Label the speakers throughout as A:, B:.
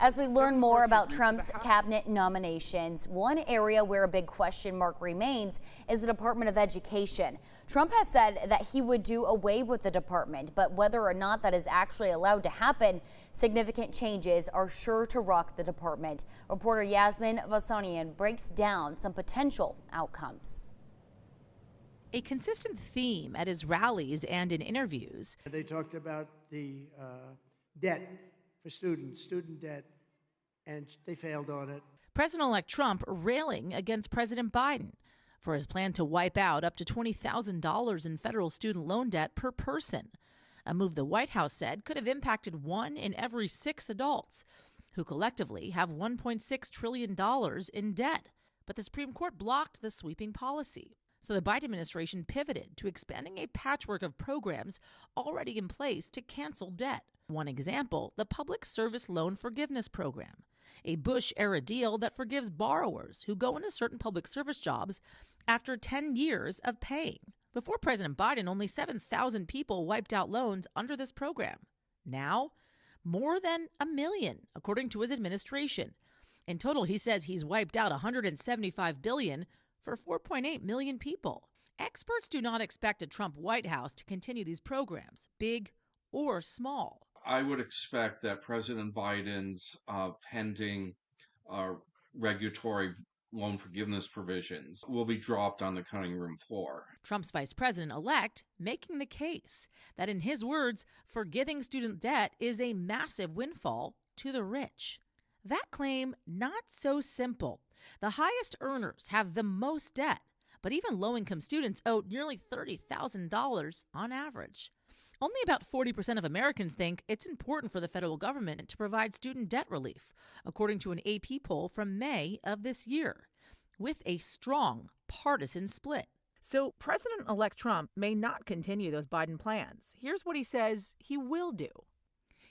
A: As we learn more about Trump's cabinet nominations, one area where a big question mark remains is the Department of Education. Trump has said that he would do away with the department, but whether or not that is actually allowed to happen, significant changes are sure to rock the department. Reporter Yasmin Vassanian breaks down some potential outcomes.
B: A consistent theme at his rallies and in interviews.
C: They talked about the debt for student debt, and they failed on it.
B: President-elect Trump railing against President Biden for his plan to wipe out up to $20,000 in federal student loan debt per person, a move the White House said could have impacted 1 in every 6 adults, who collectively have $1.6 trillion in debt. But the Supreme Court blocked the sweeping policy. So the Biden administration pivoted to expanding a patchwork of programs already in place to cancel debt. One example, the Public Service Loan Forgiveness Program, a Bush-era deal that forgives borrowers who go into certain public service jobs after 10 years of paying. Before President Biden, only 7,000 people wiped out loans under this program. Now, more than 1 million, according to his administration. In total, he says he's wiped out $175 billion for 4.8 million people. Experts do not expect a Trump White House to continue these programs, big or small.
D: I would expect that President Biden's pending regulatory loan forgiveness provisions will be dropped on the cutting room floor.
B: Trump's vice president-elect making the case that, in his words, forgiving student debt is a massive windfall to the rich. That claim, not so simple. The highest earners have the most debt, but even low-income students owe nearly $30,000 on average. Only about 40% of Americans think it's important for the federal government to provide student debt relief, according to an AP poll from May of this year, with a strong partisan split. So President-elect Trump may not continue those Biden plans. Here's what he says he will do.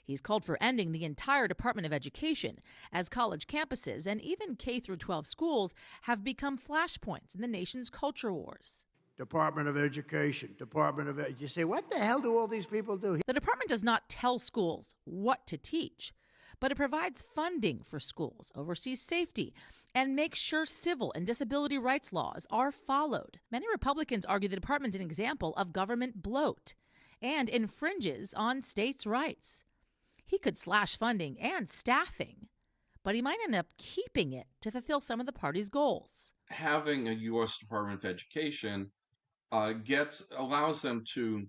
B: He's called for ending the entire Department of Education, as college campuses and even K-12 schools have become flashpoints in the nation's culture wars.
C: Department of Education, you say, what the hell do all these people do?
B: The department does not tell schools what to teach, but it provides funding for schools, oversees safety, and makes sure civil and disability rights laws are followed. Many Republicans argue the department's an example of government bloat and infringes on states' rights. He could slash funding and staffing, but he might end up keeping it to fulfill some of the party's goals.
D: Having a U.S. Department of Education allows them to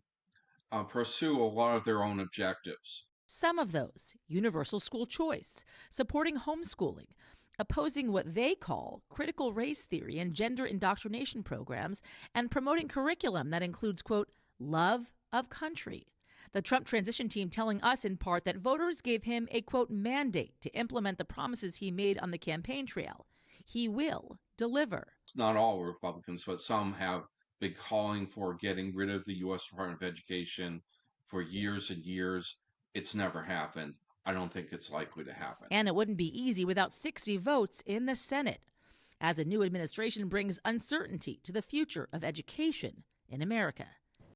D: pursue a lot of their own objectives.
B: Some of those: universal school choice, supporting homeschooling, opposing what they call critical race theory and gender indoctrination programs, and promoting curriculum that includes, quote, love of country. The Trump transition team telling us in part that voters gave him a, quote, mandate to implement the promises he made on the campaign trail. He will deliver.
D: Not all Republicans, but some have been calling for getting rid of the U.S. Department of Education for years and years. It's never happened. I don't think it's likely to happen.
B: And it wouldn't be easy without 60 votes in the Senate, as a new administration brings uncertainty to the future of education in America.